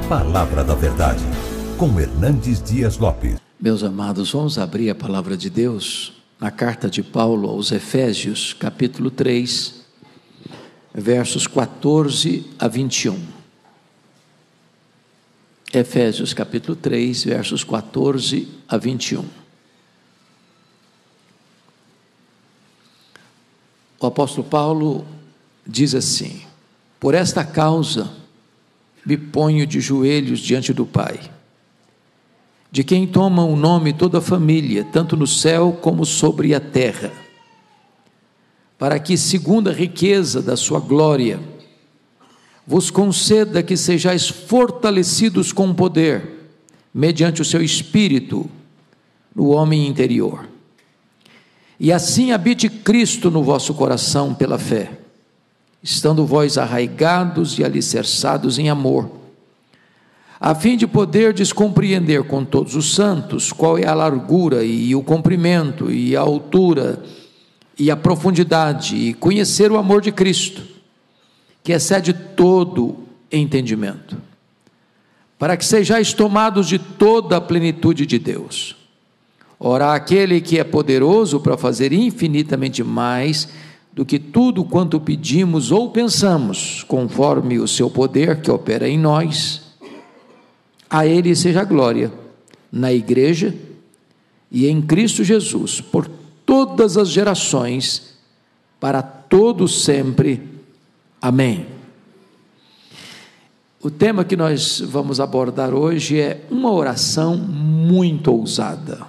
Palavra da Verdade, com Hernandes Dias Lopes. Meus amados, vamos abrir a palavra de Deus na carta de Paulo aos Efésios, capítulo 3, versos 14 a 21. Efésios, capítulo 3, versos 14 a 21. O apóstolo Paulo diz assim: por esta causa me ponho de joelhos diante do Pai, de quem toma o nome toda a família, tanto no céu como sobre a terra, para que, segundo a riqueza da sua glória, vos conceda que sejais fortalecidos com poder, mediante o seu Espírito, no homem interior. E assim habite Cristo no vosso coração pela fé, estando vós arraigados e alicerçados em amor, a fim de poderdes compreender com todos os santos qual é a largura e o comprimento e a altura e a profundidade, e conhecer o amor de Cristo, que excede todo entendimento, para que sejais tomados de toda a plenitude de Deus. Ora, aquele que é poderoso para fazer infinitamente mais do que tudo quanto pedimos ou pensamos, conforme o seu poder que opera em nós, a ele seja a glória, na igreja e em Cristo Jesus, por todas as gerações, para todos sempre. Amém. O tema que nós vamos abordar hoje é uma oração muito ousada.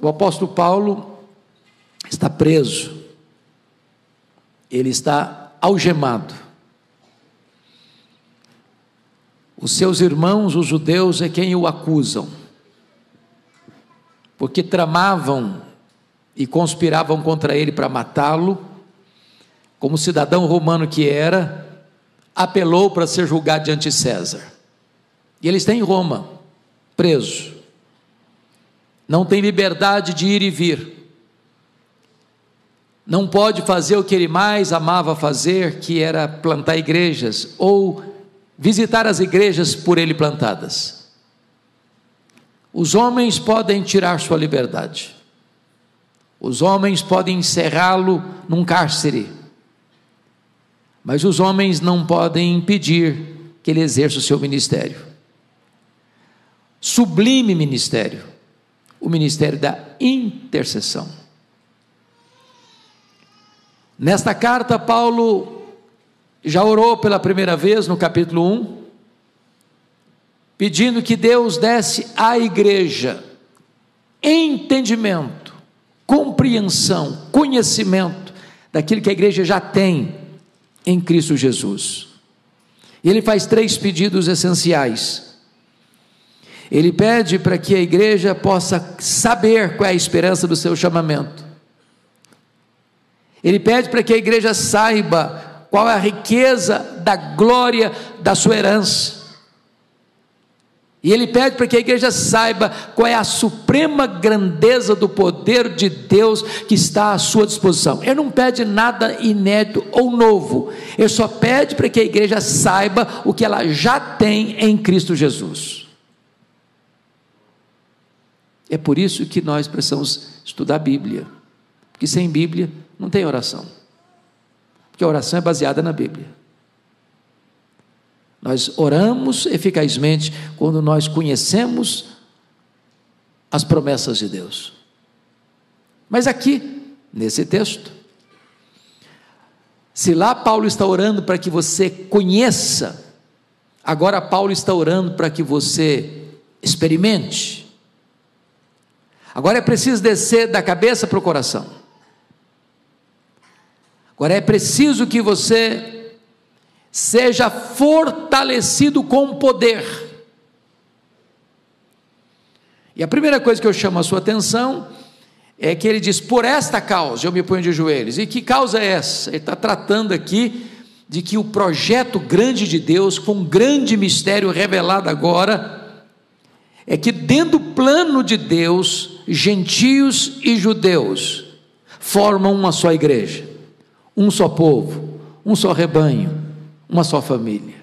O apóstolo Paulo está preso, ele está algemado. Os seus irmãos, os judeus, é quem o acusam, porque tramavam e conspiravam contra ele para matá-lo. Como cidadão romano que era, apelou para ser julgado diante de César, e ele está em Roma, preso, não tem liberdade de ir e vir, não pode fazer o que ele mais amava fazer, que era plantar igrejas, ou visitar as igrejas por ele plantadas. Os homens podem tirar sua liberdade, os homens podem encerrá-lo num cárcere, mas os homens não podem impedir que ele exerça o seu ministério, sublime ministério, o ministério da intercessão. Nesta carta, Paulo já orou pela primeira vez no capítulo 1, pedindo que Deus desse à igreja entendimento, compreensão, conhecimento daquilo que a igreja já tem em Cristo Jesus. E ele faz 3 pedidos essenciais. Ele pede para que a igreja possa saber qual é a esperança do seu chamamento. Ele pede para que a igreja saiba qual é a riqueza da glória da sua herança. E ele pede para que a igreja saiba qual é a suprema grandeza do poder de Deus que está à sua disposição. Ele não pede nada inédito ou novo, ele só pede para que a igreja saiba o que ela já tem em Cristo Jesus. É por isso que nós precisamos estudar a Bíblia, porque sem Bíblia não tem oração, porque a oração é baseada na Bíblia. Nós oramos eficazmente quando nós conhecemos as promessas de Deus. Mas aqui, nesse texto, se lá Paulo está orando para que você conheça, agora Paulo está orando para que você experimente. Agora é preciso descer da cabeça para o coração. Agora é preciso que você seja fortalecido com poder. E a primeira coisa que eu chamo a sua atenção é que ele diz: por esta causa eu me ponho de joelhos. E que causa é essa? Ele está tratando aqui de que o projeto grande de Deus, com um grande mistério revelado agora, é que dentro do plano de Deus, gentios e judeus formam uma só igreja, um só povo, um só rebanho, uma só família.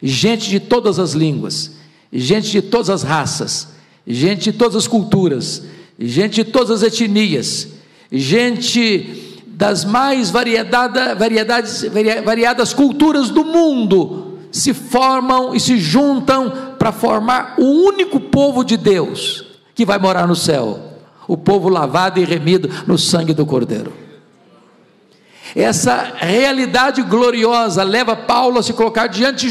gente de todas as línguas, gente de todas as raças, gente de todas as culturas, gente de todas as etnias, gente das mais variadas culturas do mundo, se formam e se juntam para formar o único povo de Deus, que vai morar no céu, o povo lavado e remido no sangue do Cordeiro. Essa realidade gloriosa leva Paulo a se colocar diante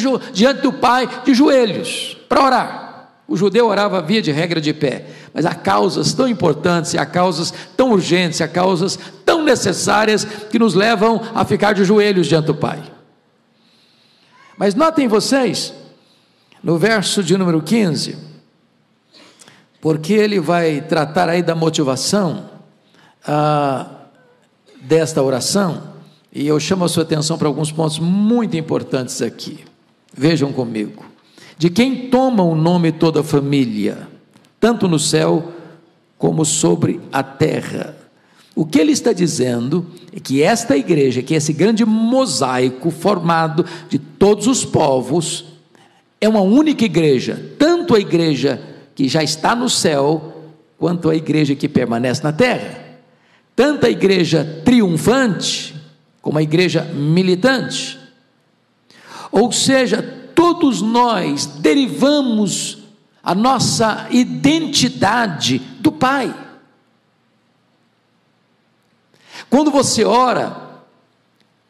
do Pai de joelhos, para orar. O judeu orava via de regra de pé, mas há causas tão importantes, há causas tão urgentes, há causas tão necessárias que nos levam a ficar de joelhos diante do Pai. Mas notem vocês, no verso de número 15, porque ele vai tratar aí da motivação desta oração, e eu chamo a sua atenção para alguns pontos muito importantes aqui. Vejam comigo: de quem toma o nome toda a família, tanto no céu como sobre a terra. O que ele está dizendo é que esta igreja, que é esse grande mosaico formado de todos os povos, é uma única igreja, tanto a igreja que já está no céu, quanto a igreja que permanece na terra, tanto a igreja triunfante, como a igreja militante. Ou seja, todos nós derivamos a nossa identidade do Pai. Quando você ora,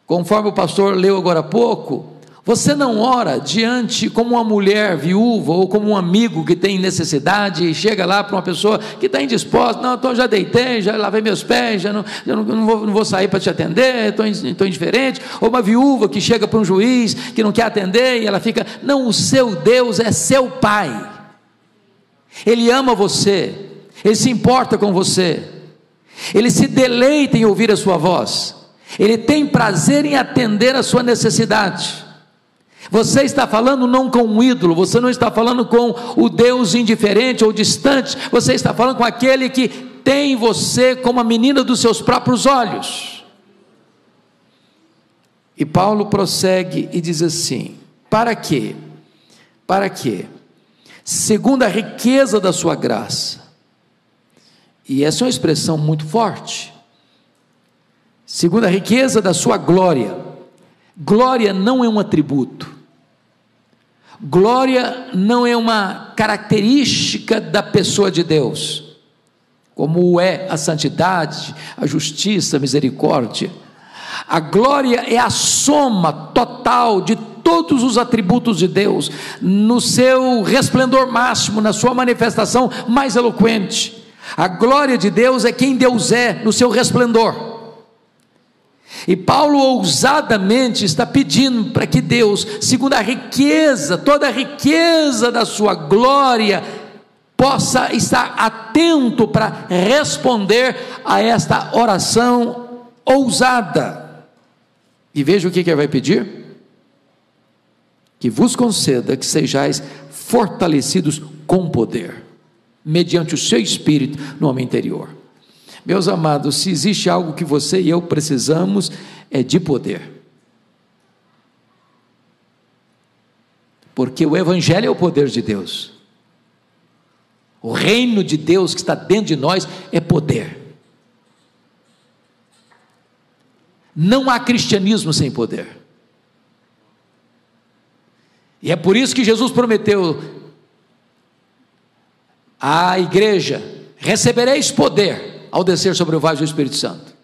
conforme o pastor leu agora há pouco, você não ora diante como uma mulher viúva ou como um amigo que tem necessidade e chega lá para uma pessoa que está indisposta: não, já deitei, já lavei meus pés, já não vou sair para te atender, estou indiferente. Ou uma viúva que chega para um juiz que não quer atender e ela fica: não, o seu Deus é seu Pai, Ele ama você, Ele se importa com você, Ele se deleita em ouvir a sua voz, Ele tem prazer em atender a sua necessidade. Você está falando não com um ídolo, você não está falando com o Deus indiferente ou distante, você está falando com aquele que tem você como a menina dos seus próprios olhos. E Paulo prossegue e diz assim: para quê? Para quê? Segundo a riqueza da sua graça. E essa é uma expressão muito forte. Segundo a riqueza da sua glória. Glória não é um atributo. Glória não é uma característica da pessoa de Deus, como é a santidade, a justiça, a misericórdia. A glória é a soma total de todos os atributos de Deus, no seu resplendor máximo, na sua manifestação mais eloquente. A glória de Deus é quem Deus é, no seu resplendor. E Paulo ousadamente está pedindo para que Deus, segundo a riqueza, toda a riqueza da sua glória, possa estar atento para responder a esta oração ousada. E veja o que ele vai pedir: que vos conceda que sejais fortalecidos com poder, mediante o seu Espírito no homem interior. Meus amados, se existe algo que você e eu precisamos, é de poder. Porque o Evangelho é o poder de Deus. O reino de Deus que está dentro de nós é poder. Não há cristianismo sem poder. E é por isso que Jesus prometeu à igreja: recebereis poder ao descer sobre o vale do Espírito Santo.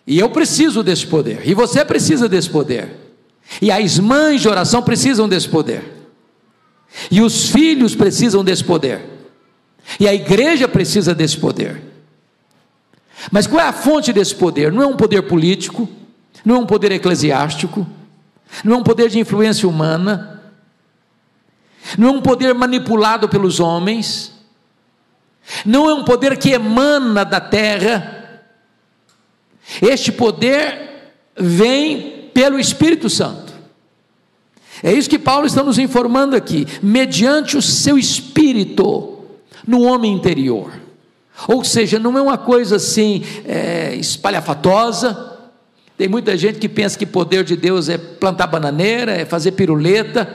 E eu preciso desse poder, e você precisa desse poder, e as mães de oração precisam desse poder, e os filhos precisam desse poder, e a igreja precisa desse poder. Mas qual é a fonte desse poder? Não é um poder político, não é um poder eclesiástico, não é um poder de influência humana, não é um poder manipulado pelos homens, não é um poder que emana da terra. Este poder vem pelo Espírito Santo. É isso que Paulo está nos informando aqui: mediante o seu Espírito no homem interior. Ou seja, não é uma coisa assim espalhafatosa, Tem muita gente que pensa que poder de Deus é plantar bananeira, é fazer piruleta,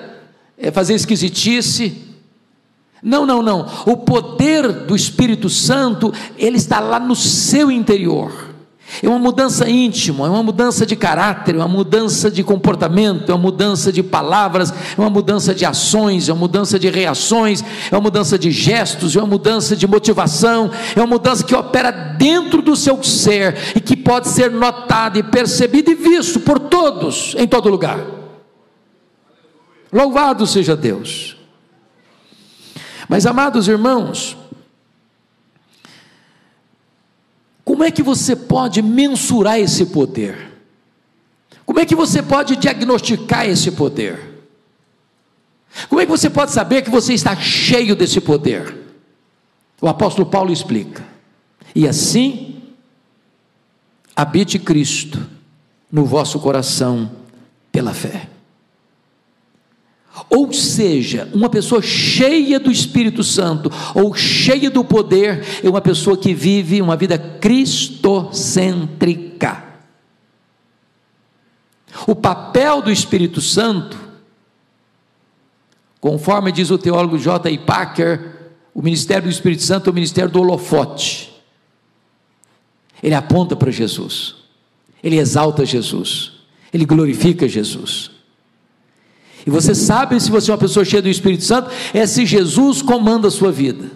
é fazer esquisitice. Não, não, não. O poder do Espírito Santo, ele está lá no seu interior. É uma mudança íntima, é uma mudança de caráter, é uma mudança de comportamento, é uma mudança de palavras, é uma mudança de ações, é uma mudança de reações, é uma mudança de gestos, é uma mudança de motivação, é uma mudança que opera dentro do seu ser e que pode ser notada e percebida e visto por todos, em todo lugar. Louvado seja Deus. Mas, amados irmãos, como é que você pode mensurar esse poder? Como é que você pode diagnosticar esse poder? Como é que você pode saber que você está cheio desse poder? O apóstolo Paulo explica: e assim habite Cristo no vosso coração pela fé. Ou seja, uma pessoa cheia do Espírito Santo, ou cheia do poder, é uma pessoa que vive uma vida cristocêntrica. O papel do Espírito Santo, conforme diz o teólogo J.I. Packer, o ministério do Espírito Santo é o ministério do holofote. Ele aponta para Jesus, ele exalta Jesus, ele glorifica Jesus. E você sabe, se você é uma pessoa cheia do Espírito Santo, é se Jesus comanda a sua vida,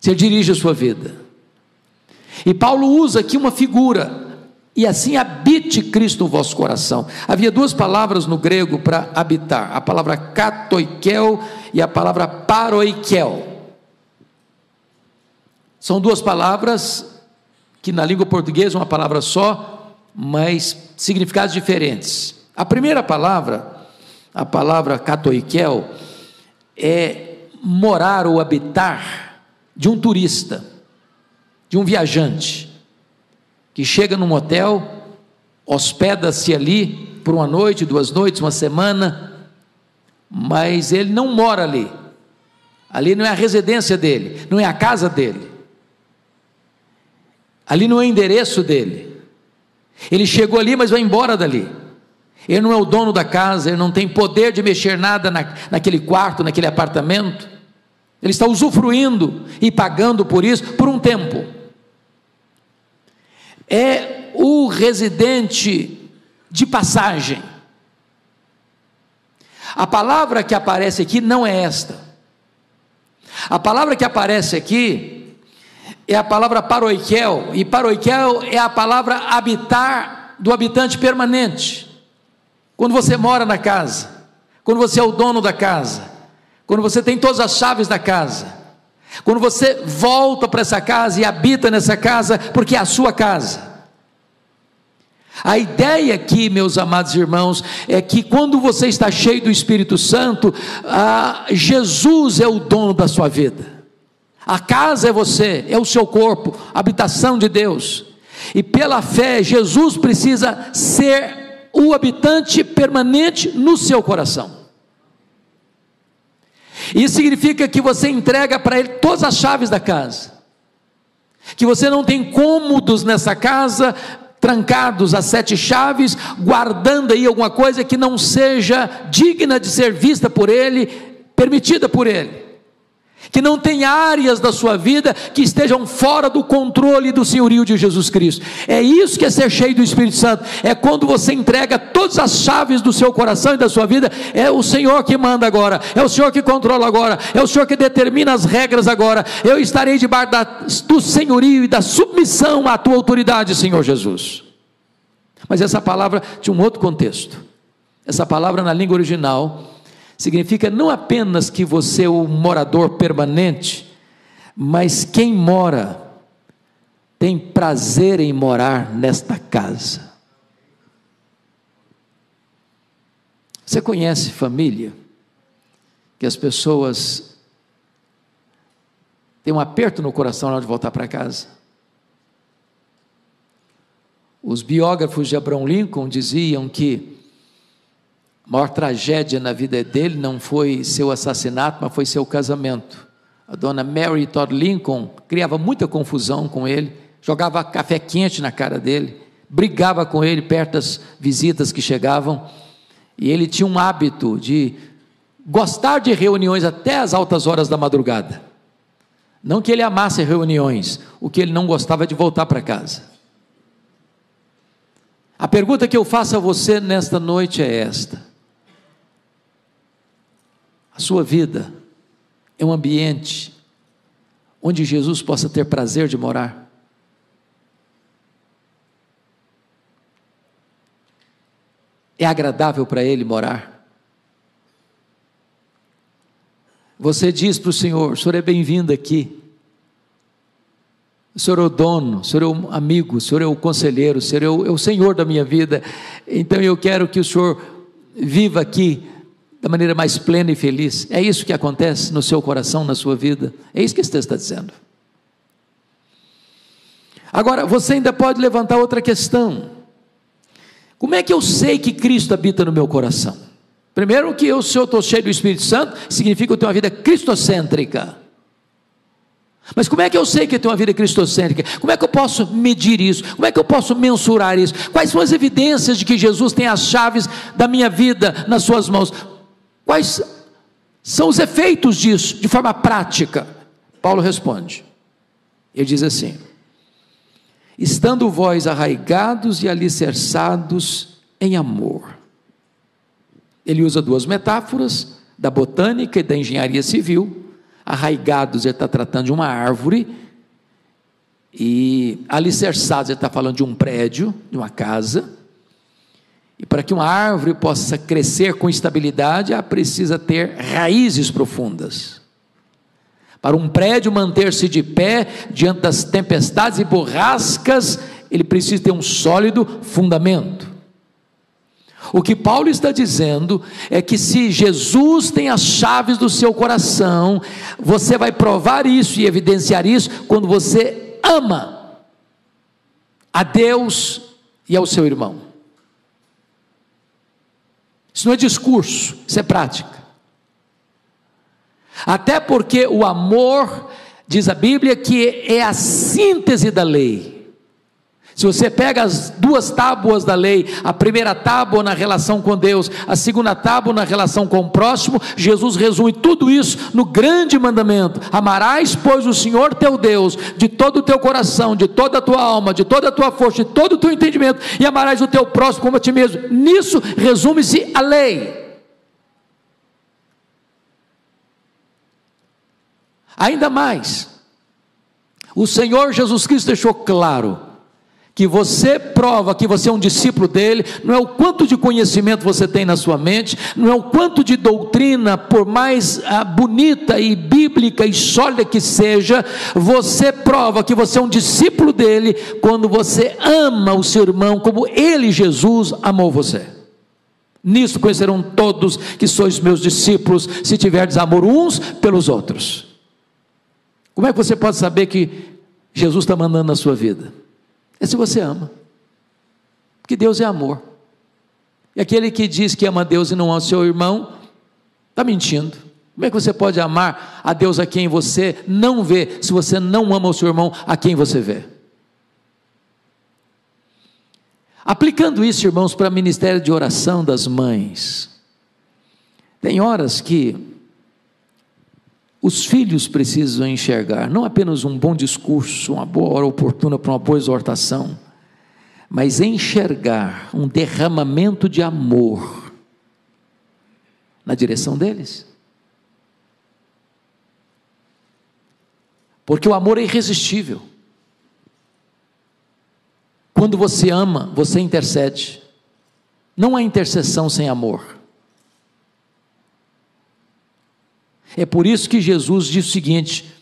se ele dirige a sua vida. E Paulo usa aqui uma figura: e assim habite Cristo no vosso coração. Havia duas palavras no grego para habitar, a palavra katoikel e a palavra paroikel. São duas palavras que na língua portuguesa é uma palavra só, mas significados diferentes. A primeira palavra, a palavra katoikel, é morar ou habitar de um turista, de um viajante, que chega num hotel, hospeda-se ali por uma noite, 2 noites, uma semana, mas ele não mora ali. Ali não é a residência dele, não é a casa dele, ali não é o endereço dele. Ele chegou ali, mas vai embora dali. Ele não é o dono da casa, ele não tem poder de mexer nada naquele quarto, naquele apartamento. Ele está usufruindo e pagando por isso por um tempo. É o residente de passagem. A palavra que aparece aqui não é esta. A palavra que aparece aqui é a palavra paroikel, e paroikel é a palavra habitar do habitante permanente. Quando você mora na casa, quando você é o dono da casa, quando você tem todas as chaves da casa, quando você volta para essa casa e habita nessa casa, porque é a sua casa. A ideia aqui, meus amados irmãos, é que quando você está cheio do Espírito Santo, Jesus é o dono da sua vida. A casa é você, é o seu corpo, a habitação de Deus. E pela fé, Jesus precisa ser o habitante permanente no seu coração. Isso significa que você entrega para ele todas as chaves da casa, que você não tem cômodos nessa casa, trancados a 7 chaves, guardando aí alguma coisa que não seja digna de ser vista por ele, permitida por ele, que não tem áreas da sua vida que estejam fora do controle do senhorio de Jesus Cristo. É isso que é ser cheio do Espírito Santo, é quando você entrega todas as chaves do seu coração e da sua vida. É o Senhor que manda agora, é o Senhor que controla agora, é o Senhor que determina as regras agora. Eu estarei debaixo do senhorio e da submissão à tua autoridade, Senhor Jesus. Mas essa palavra tinha um outro contexto. Essa palavra na língua original significa não apenas que você é o morador permanente, mas quem mora tem prazer em morar nesta casa. Você conhece família que as pessoas têm um aperto no coração na hora de voltar para casa? Os biógrafos de Abraham Lincoln diziam que a maior tragédia na vida dele não foi seu assassinato, mas foi seu casamento. A dona Mary Todd Lincoln criava muita confusão com ele, jogava café quente na cara dele, brigava com ele perto das visitas que chegavam, e ele tinha um hábito de gostar de reuniões até as altas horas da madrugada. Não que ele amasse reuniões, o que ele não gostava de voltar para casa. A pergunta que eu faço a você nesta noite é esta: a sua vida é um ambiente onde Jesus possa ter prazer de morar? É agradável para Ele morar? Você diz para o Senhor: o Senhor é bem-vindo aqui, o Senhor é o dono, o Senhor é o amigo, o Senhor é o conselheiro, o Senhor é o Senhor da minha vida, então eu quero que o Senhor viva aqui da maneira mais plena e feliz. É isso que acontece no seu coração, na sua vida? É isso que esse texto está dizendo. Agora, você ainda pode levantar outra questão: como é que eu sei que Cristo habita no meu coração? Primeiro, que eu, se eu estou cheio do Espírito Santo, significa que eu tenho uma vida cristocêntrica. Mas como é que eu sei que eu tenho uma vida cristocêntrica? Como é que eu posso medir isso? Como é que eu posso mensurar isso? Quais são as evidências de que Jesus tem as chaves da minha vida nas suas mãos? Quais são os efeitos disso, de forma prática? Paulo responde, ele diz assim: estando vós arraigados e alicerçados em amor. Ele usa duas metáforas, da botânica e da engenharia civil. Arraigados, ele está tratando de uma árvore, e alicerçados, ele está falando de um prédio, de uma casa. E para que uma árvore possa crescer com estabilidade, ela precisa ter raízes profundas. Para um prédio manter-se de pé diante das tempestades e borrascas, ele precisa ter um sólido fundamento. O que Paulo está dizendo é que se Jesus tem as chaves do seu coração, você vai provar isso e evidenciar isso quando você ama a Deus e ao seu irmão. Isso não é discurso, isso é prática. Até porque o amor, diz a Bíblia, que é a síntese da lei. Se você pega as duas tábuas da lei, a primeira tábua na relação com Deus, a segunda tábua na relação com o próximo, Jesus resume tudo isso no grande mandamento: amarás, pois, o Senhor teu Deus de todo o teu coração, de toda a tua alma, de toda a tua força, de todo o teu entendimento, e amarás o teu próximo como a ti mesmo. Nisso resume-se a lei. Ainda mais, o Senhor Jesus Cristo deixou claro que você prova que você é um discípulo dele, não é o quanto de conhecimento você tem na sua mente, não é o quanto de doutrina, por mais bonita e bíblica e sólida que seja, você prova que você é um discípulo dele, quando você ama o seu irmão, como ele, Jesus, amou você. Nisso conhecerão todos que sois meus discípulos, se tiverdes amor uns pelos outros. Como é que você pode saber que Jesus está mandando na sua vida? É se você ama, porque Deus é amor, e aquele que diz que ama a Deus e não ama o seu irmão, está mentindo. Como é que você pode amar a Deus a quem você não vê, se você não ama o seu irmão a quem você vê? Aplicando isso, irmãos, para o ministério de oração das mães, tem horas que os filhos precisam enxergar, não apenas um bom discurso, uma boa hora oportuna para uma boa exortação, mas enxergar um derramamento de amor na direção deles. Porque o amor é irresistível. Quando você ama, você intercede. Não há intercessão sem amor. É por isso que Jesus diz o seguinte,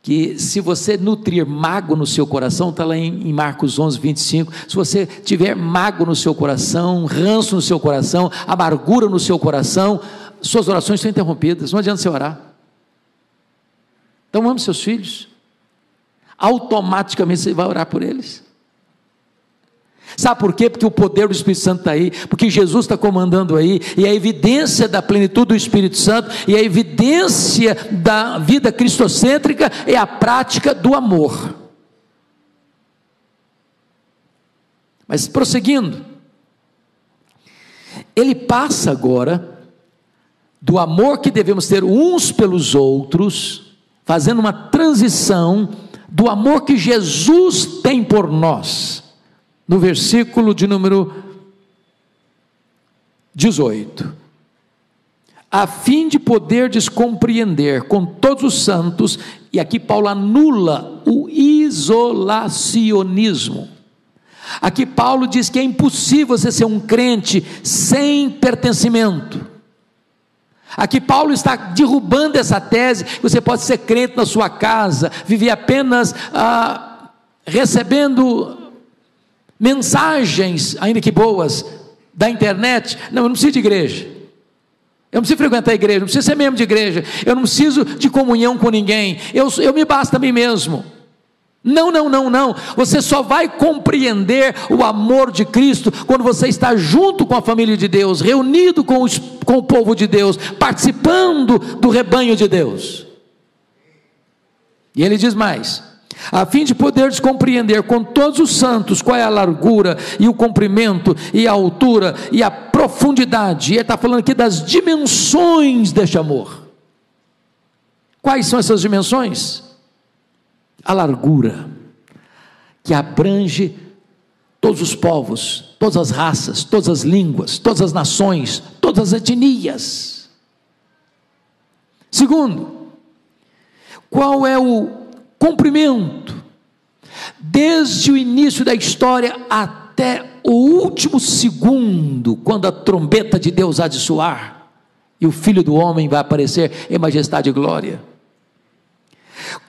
que se você nutrir mágoa no seu coração, está lá em Marcos 11, 25, se você tiver mágoa no seu coração, ranço no seu coração, amargura no seu coração, suas orações são interrompidas, não adianta você orar. Então ame seus filhos, automaticamente você vai orar por eles. Sabe por quê? Porque o poder do Espírito Santo está aí, porque Jesus está comandando aí, e a evidência da plenitude do Espírito Santo, e a evidência da vida cristocêntrica é a prática do amor. Mas prosseguindo, ele passa agora do amor que devemos ter uns pelos outros, fazendo uma transição do amor que Jesus tem por nós, no versículo de número 18, a fim de poderdes compreender com todos os santos, e aqui Paulo anula o isolacionismo. Aqui Paulo diz que é impossível você ser um crente sem pertencimento. Aqui Paulo está derrubando essa tese, que você pode ser crente na sua casa, viver apenas recebendo mensagens, ainda que boas, da internet. Não, eu não preciso de igreja, eu não preciso frequentar a igreja, eu não preciso ser membro de igreja, eu não preciso de comunhão com ninguém, eu me basto a mim mesmo. Não, você só vai compreender o amor de Cristo quando você está junto com a família de Deus, reunido com o povo de Deus, participando do rebanho de Deus. E ele diz mais: a fim de poderes compreender com todos os santos qual é a largura e o comprimento e a altura e a profundidade. E ele está falando aqui das dimensões deste amor. Quais são essas dimensões? A largura, que abrange todos os povos, todas as raças, todas as línguas, todas as nações, todas as etnias. Segundo, qual é o comprimento? Desde o início da história até o último segundo, quando a trombeta de Deus há de soar, e o Filho do Homem vai aparecer em majestade e glória.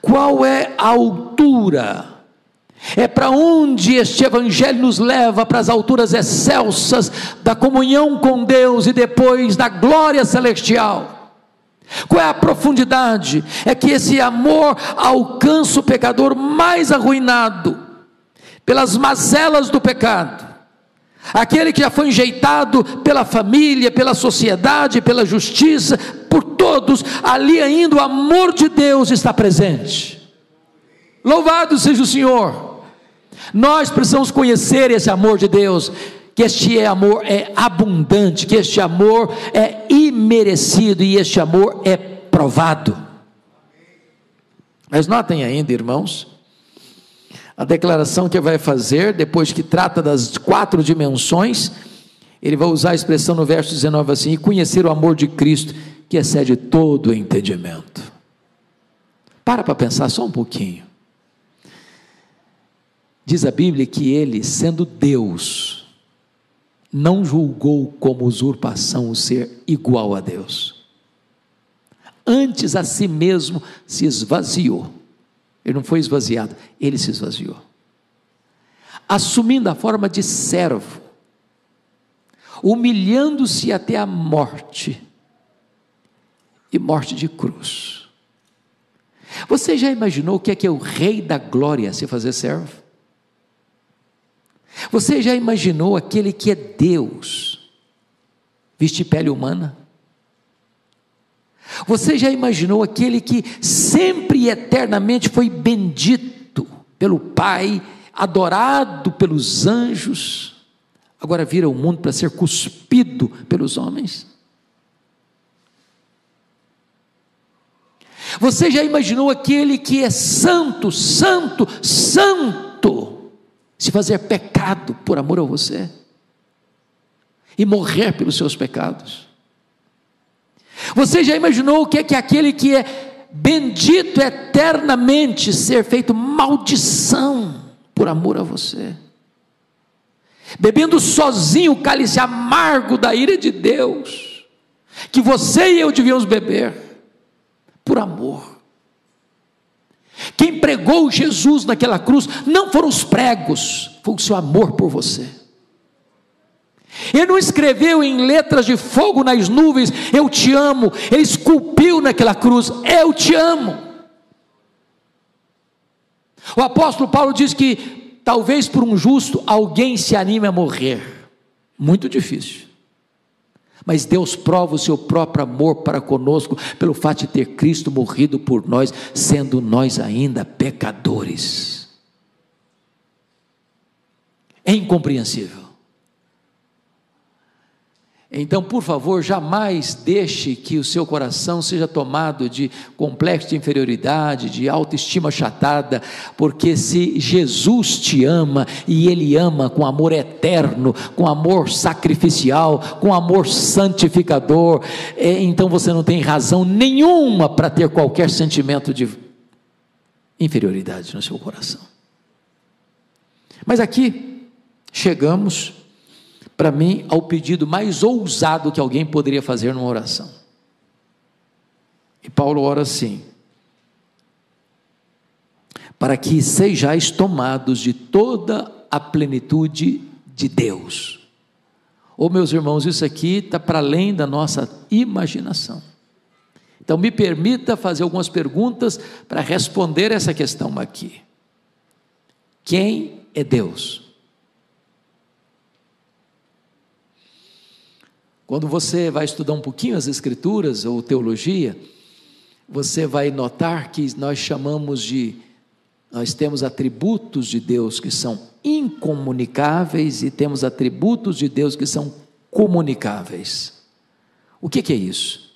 Qual é a altura? É para onde este evangelho nos leva, para as alturas excelsas da comunhão com Deus e depois da glória celestial. Qual é a profundidade? É que esse amor alcança o pecador mais arruinado pelas mazelas do pecado, aquele que já foi enjeitado pela família, pela sociedade, pela justiça, por todos. Ali ainda o amor de Deus está presente. Louvado seja o Senhor. Nós precisamos conhecer esse amor de Deus, que este amor é abundante, que este amor é imerecido e este amor é provado. Mas notem ainda, irmãos, a declaração que ele vai fazer, depois que trata das 4 dimensões, ele vai usar a expressão no verso 19 assim: e conhecer o amor de Cristo, que excede todo o entendimento. Para pensar só um pouquinho. Diz a Bíblia que ele, sendo Deus, não julgou como usurpação o ser igual a Deus. Antes a si mesmo se esvaziou. Ele não foi esvaziado, ele se esvaziou, assumindo a forma de servo, humilhando-se até a morte, e morte de cruz. Você já imaginou o que é o Rei da Glória se fazer servo? Você já imaginou aquele que é Deus vestir pele humana? Você já imaginou aquele que sempre e eternamente foi bendito pelo Pai, adorado pelos anjos, agora vira o mundo para ser cuspido pelos homens? Você já imaginou aquele que é santo, santo, santo, se fazer pecado por amor a você e morrer pelos seus pecados? Você já imaginou o que é aquele que é bendito eternamente ser feito maldição por amor a você, bebendo sozinho o cálice amargo da ira de Deus, que você e eu devíamos beber, por amor? Quem pregou Jesus naquela cruz não foram os pregos, foi o seu amor por você. Ele não escreveu em letras de fogo nas nuvens, eu te amo. Ele esculpiu naquela cruz, eu te amo. O apóstolo Paulo diz que talvez por um justo alguém se anime a morrer, muito difícil, mas Deus prova o seu próprio amor para conosco, pelo fato de ter Cristo morrido por nós, sendo nós ainda pecadores. É incompreensível. Então, por favor, jamais deixe que o seu coração seja tomado de complexo de inferioridade, de autoestima achatada, porque se Jesus te ama, e Ele ama com amor eterno, com amor sacrificial, com amor santificador, então você não tem razão nenhuma para ter qualquer sentimento de inferioridade no seu coração. Mas aqui chegamos, para mim, ao pedido mais ousado que alguém poderia fazer numa oração. E Paulo ora assim: para que sejais tomados de toda a plenitude de Deus. Oh, meus irmãos, isso aqui está para além da nossa imaginação. Então me permita fazer algumas perguntas para responder essa questão aqui. Quem é Deus? Quando você vai estudar um pouquinho as Escrituras ou teologia, você vai notar que nós temos atributos de Deus que são incomunicáveis e temos atributos de Deus que são comunicáveis. O que é isso?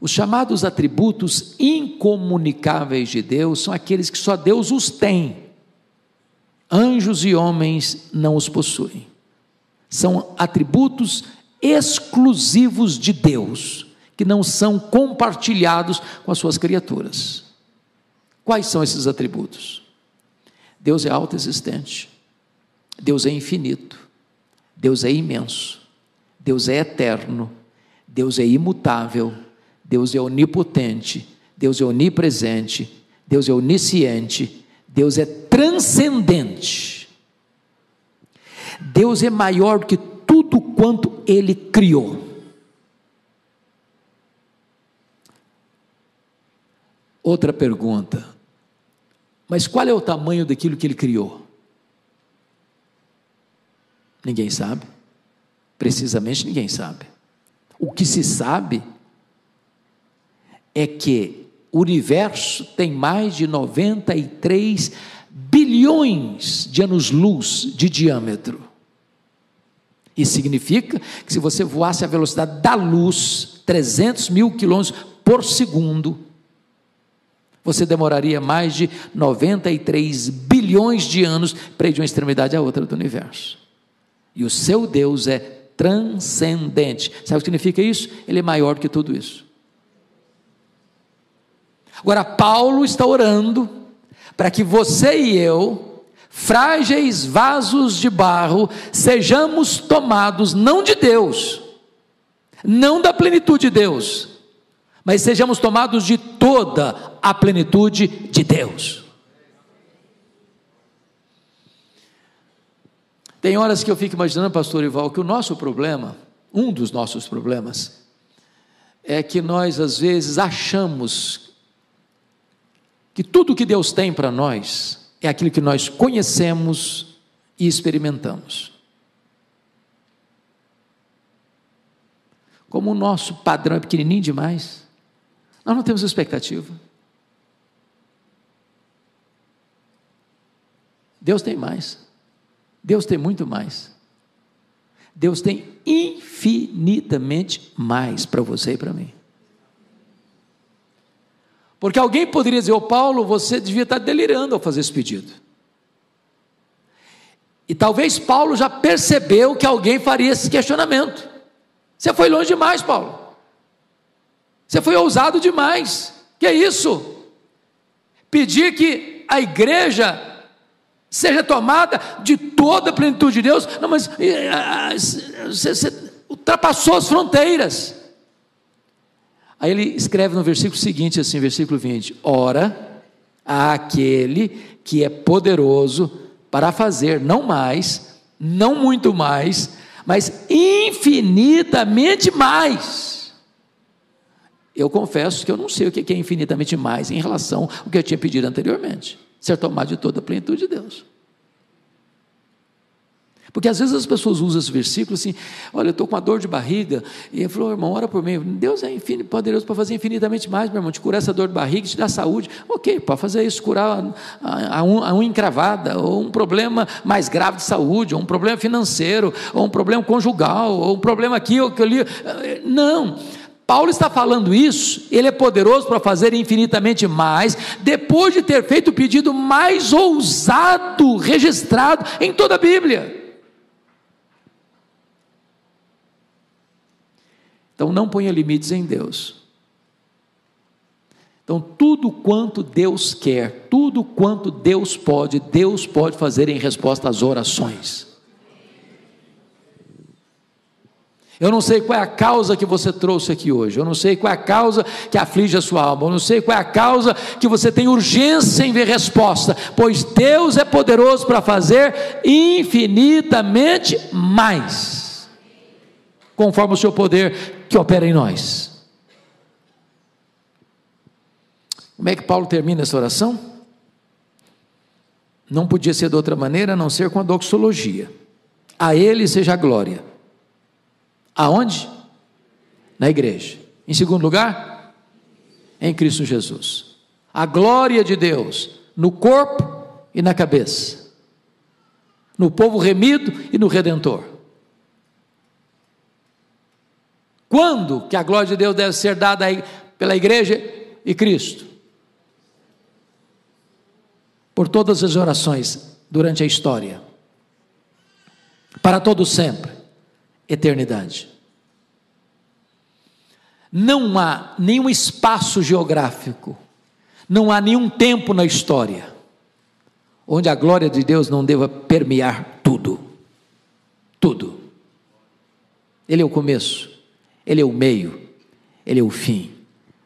Os chamados atributos incomunicáveis de Deus são aqueles que só Deus os tem. Anjos e homens não os possuem. São atributos exclusivos de Deus, que não são compartilhados com as suas criaturas. Quais são esses atributos? Deus é autoexistente, Deus é infinito, Deus é imenso, Deus é eterno, Deus é imutável, Deus é onipotente, Deus é onipresente, Deus é onisciente, Deus é transcendente. Deus é maior do que tudo quanto Ele criou. Outra pergunta: mas qual é o tamanho daquilo que Ele criou? Ninguém sabe, precisamente ninguém sabe. O que se sabe é que o universo tem mais de 93 bilhões de anos-luz de diâmetro. Isso significa que se você voasse a velocidade da luz, 300 mil quilômetros por segundo, você demoraria mais de 93 bilhões de anos para ir de uma extremidade à outra do universo. E o seu Deus é transcendente. Sabe o que significa isso? Ele é maior do que tudo isso. Agora, Paulo está orando para que você e eu, frágeis vasos de barro, sejamos tomados não de Deus, não da plenitude de Deus, mas sejamos tomados de toda a plenitude de Deus. Tem horas que eu fico imaginando, pastor Ival, que o nosso problema, um dos nossos problemas, é que nós às vezes achamos que tudo que Deus tem para nós é aquilo que nós conhecemos e experimentamos. Como o nosso padrão é pequenininho demais, nós não temos expectativa. Deus tem mais. Deus tem muito mais. Deus tem infinitamente mais para você e para mim. Porque alguém poderia dizer: ô Paulo, você devia estar delirando ao fazer esse pedido. E talvez Paulo já percebeu que alguém faria esse questionamento. Você foi longe demais, Paulo. Você foi ousado demais. Que é isso? Pedir que a igreja seja tomada de toda a plenitude de Deus? Não, mas você ultrapassou as fronteiras. Aí ele escreve no versículo seguinte, assim, versículo 20: ora, àquele que é poderoso para fazer não mais, não muito mais, mas infinitamente mais. Eu confesso que eu não sei o que é infinitamente mais em relação ao que eu tinha pedido anteriormente, ser tomado de toda a plenitude de Deus. Porque às vezes as pessoas usam esse versículo assim: olha, eu estou com uma dor de barriga, e ele falou: irmão, ora por mim. Deus é poderoso para fazer infinitamente mais, meu irmão, te curar essa dor de barriga, te dar saúde. Ok, pode fazer isso, curar a unha encravada, ou um problema mais grave de saúde, ou um problema financeiro, ou um problema conjugal, ou um problema aqui ou ali. Não, Paulo está falando isso, ele é poderoso para fazer infinitamente mais, depois de ter feito o pedido mais ousado registrado em toda a Bíblia. Então não ponha limites em Deus. Então tudo quanto Deus quer, tudo quanto Deus pode fazer em resposta às orações. Eu não sei qual é a causa que você trouxe aqui hoje, eu não sei qual é a causa que aflige a sua alma, eu não sei qual é a causa que você tem urgência em ver resposta, pois Deus é poderoso para fazer infinitamente mais, conforme o seu poder que opera em nós. Como é que Paulo termina essa oração? Não podia ser de outra maneira a não ser com a doxologia: a Ele seja a glória. Aonde? Na igreja. Em segundo lugar, em Cristo Jesus. A glória de Deus no corpo e na cabeça, no povo remido e no Redentor. Quando que a glória de Deus deve ser dada pela igreja e Cristo? Por todas as orações durante a história, para todo sempre. Eternidade. Não há nenhum espaço geográfico, não há nenhum tempo na história onde a glória de Deus não deva permear tudo. Tudo. Ele é o começo, Ele é o meio, Ele é o fim,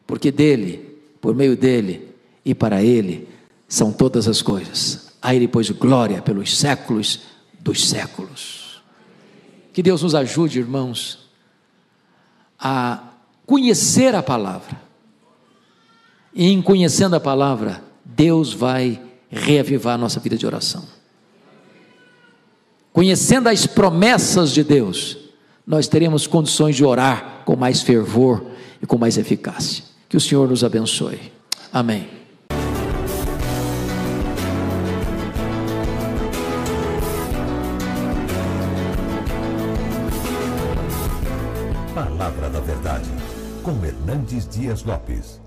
porque dele, por meio dele e para ele são todas as coisas. A Ele pois glória pelos séculos dos séculos. Que Deus nos ajude, irmãos, a conhecer a palavra, e em conhecendo a palavra, Deus vai reavivar a nossa vida de oração. Conhecendo as promessas de Deus, nós teremos condições de orar com mais fervor e com mais eficácia. Que o Senhor nos abençoe. Amém. Palavra da Verdade, com Hernandes Dias Lopes.